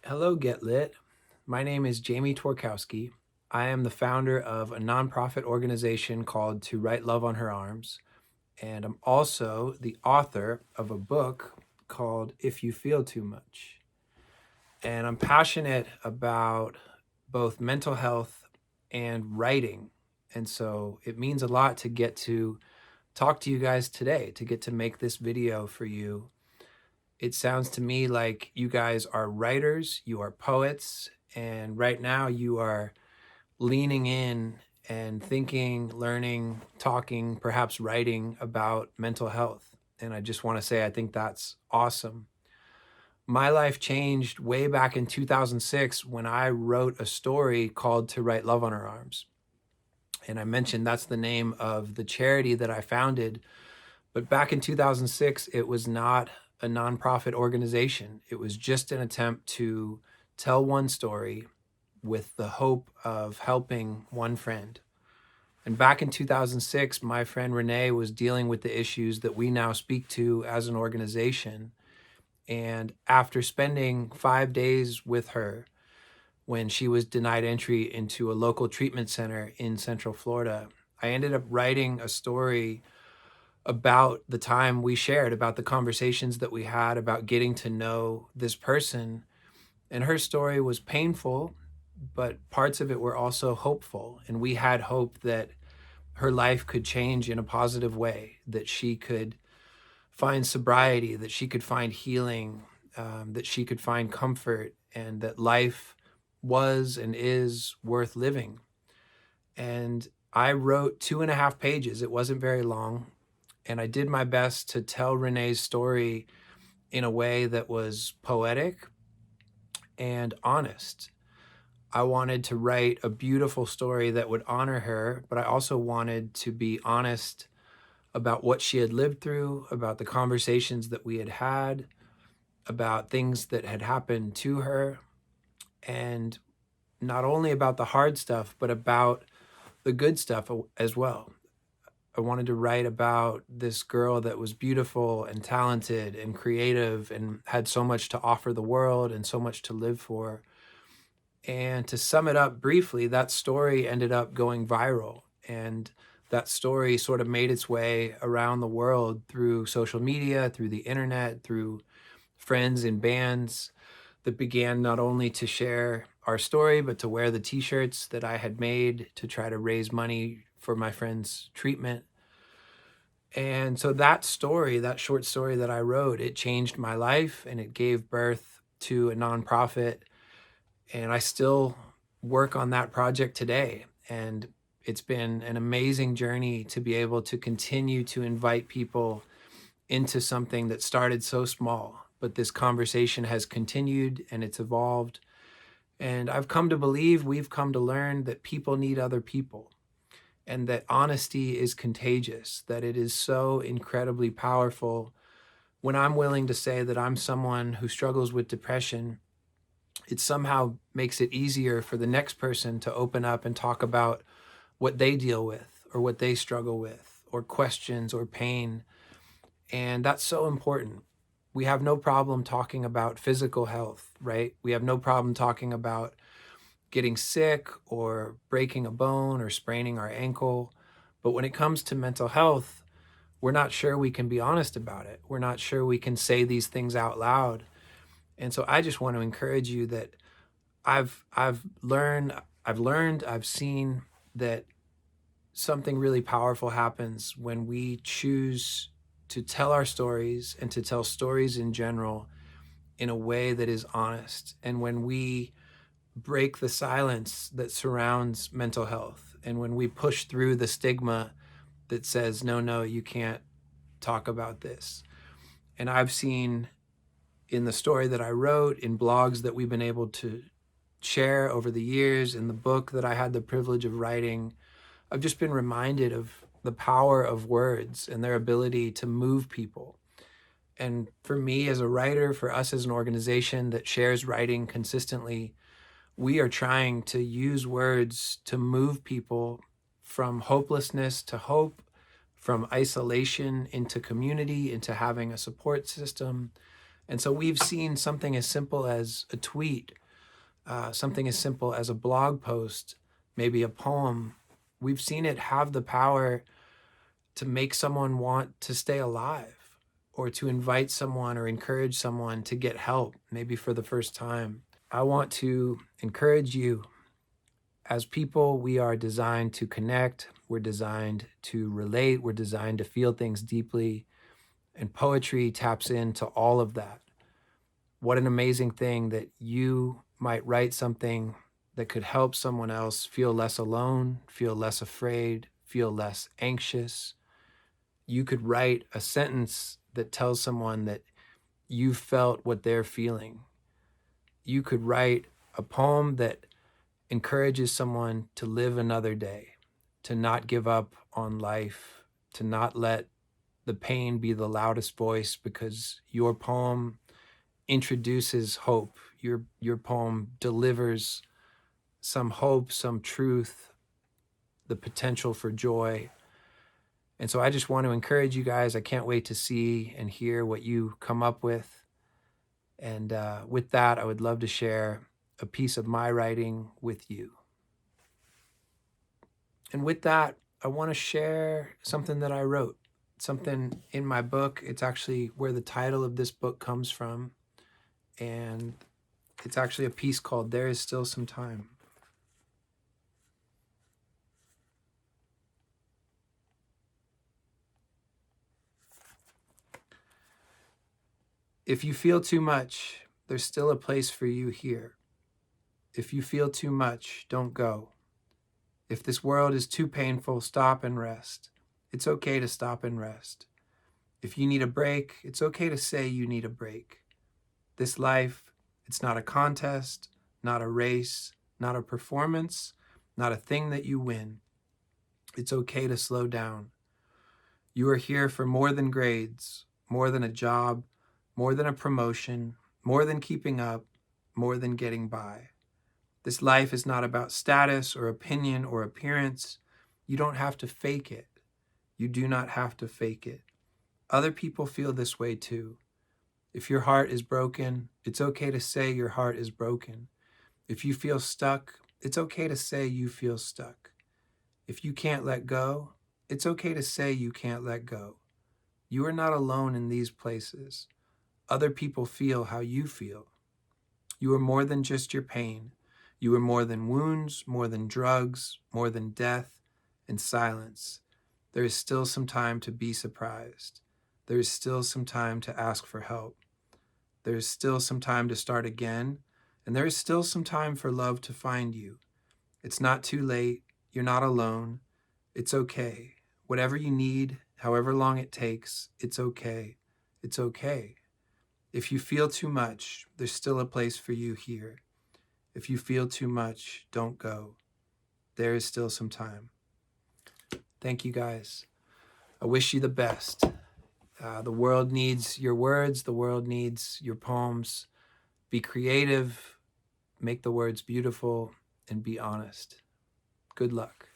Hello, Get Lit. My name is Jamie Tworkowski. I am the founder of a nonprofit organization called To Write Love on Her Arms, and I'm also the author of a book called If You Feel Too Much. And I'm passionate about both mental health and writing. And so it means a lot to get to talk to you guys today, to get to make this video for you. It sounds to me like you guys are writers, you are poets, and right now you are leaning in and thinking, learning, talking, perhaps writing about mental health. And I just want to say, I think that's awesome. My life changed way back in 2006 when I wrote a story called To Write Love on Her Arms. And I mentioned that's the name of the charity that I founded. But back in 2006, it was not a nonprofit organization. It was just an attempt to tell one story with the hope of helping one friend. And back in 2006, my friend Renee was dealing with the issues that we now speak to as an organization. And after spending 5 days with her, when she was denied entry into a local treatment center in Central Florida, I ended up writing a story about the time we shared, about the conversations that we had, about getting to know this person. And her story was painful, but parts of it were also hopeful. And we had hope that her life could change in a positive way, that she could find sobriety, that she could find healing, that she could find comfort, and that life was and is worth living. And I wrote 2.5 pages. It wasn't very long. And I did my best to tell Renee's story in a way that was poetic and honest. I wanted to write a beautiful story that would honor her, but I also wanted to be honest about what she had lived through, about the conversations that we had had, about things that had happened to her, and not only about the hard stuff, but about the good stuff as well. I wanted to write about this girl that was beautiful and talented and creative and had so much to offer the world and so much to live for. And to sum it up briefly, that story ended up going viral. And that story sort of made its way around the world through social media, through the internet, through friends and bands that began not only to share our story, but to wear the t-shirts that I had made to try to raise money for my friend's treatment. And so that story, that short story that I wrote, it changed my life and it gave birth to a nonprofit. And I still work on that project today. And it's been an amazing journey to be able to continue to invite people into something that started so small. But this conversation has continued and it's evolved. And I've come to believe, we've come to learn that people need other people, and that honesty is contagious, that it is so incredibly powerful. When I'm willing to say that I'm someone who struggles with depression, it somehow makes it easier for the next person to open up and talk about what they deal with or what they struggle with or questions or pain. And that's so important. We have no problem talking about physical health, right? We have no problem talking about getting sick or breaking a bone or spraining our ankle. But when it comes to mental health, we're not sure we can be honest about it. We're not sure we can say these things out loud. And so I just want to encourage you that I've learned, I've seen that something really powerful happens when we choose to tell our stories and to tell stories in general in a way that is honest. And when we break the silence that surrounds mental health, and when we push through the stigma that says, no, no, you can't talk about this. And I've seen in the story that I wrote, in blogs that we've been able to share over the years, in the book that I had the privilege of writing, I've just been reminded of the power of words and their ability to move people. And for me as a writer, for us as an organization that shares writing consistently, we are trying to use words to move people from hopelessness to hope, from isolation into community, into having a support system, And so we've seen something as simple as a tweet, something as simple as a blog post, maybe a poem. We've seen it have the power to make someone want to stay alive, or to invite someone or encourage someone to get help, maybe for the first time. I want to encourage you. As people, we are designed to connect, we're designed to relate, we're designed to feel things deeply, and poetry taps into all of that. What an amazing thing that you might write something that could help someone else feel less alone, feel less afraid, feel less anxious. You could write a sentence that tells someone that you felt what they're feeling. You could write a poem that encourages someone to live another day, to not give up on life, to not let the pain be the loudest voice, because your poem introduces hope. Your poem delivers some hope, some truth, the potential for joy. And so I just want to encourage you guys. I can't wait to see and hear what you come up with. And with that, I would love to share a piece of my writing with you. And with that, I want to share something that I wrote, something in my book. It's actually where the title of this book comes from. And it's actually a piece called "There Is Still Some Time." If you feel too much, there's still a place for you here. If you feel too much, don't go. If this world is too painful, stop and rest. It's okay to stop and rest. If you need a break, it's okay to say you need a break. This life, it's not a contest, not a race, not a performance, not a thing that you win. It's okay to slow down. You are here for more than grades, more than a job, more than a promotion, more than keeping up, more than getting by. This life is not about status or opinion or appearance. You don't have to fake it. You do not have to fake it. Other people feel this way too. If your heart is broken, it's okay to say your heart is broken. If you feel stuck, it's okay to say you feel stuck. If you can't let go, it's okay to say you can't let go. You are not alone in these places. Other people feel how you feel. You are more than just your pain. You are more than wounds, more than drugs, more than death and silence. There is still some time to be surprised. There is still some time to ask for help. There is still some time to start again, and there is still some time for love to find you. It's not too late. You're not alone. It's okay. Whatever you need, however long it takes, it's okay. It's okay. If you feel too much, there's still a place for you here. If you feel too much, don't go. There is still some time. Thank you, guys. I wish you the best. The world needs your words. The world needs your poems. Be creative, make the words beautiful, and be honest. Good luck.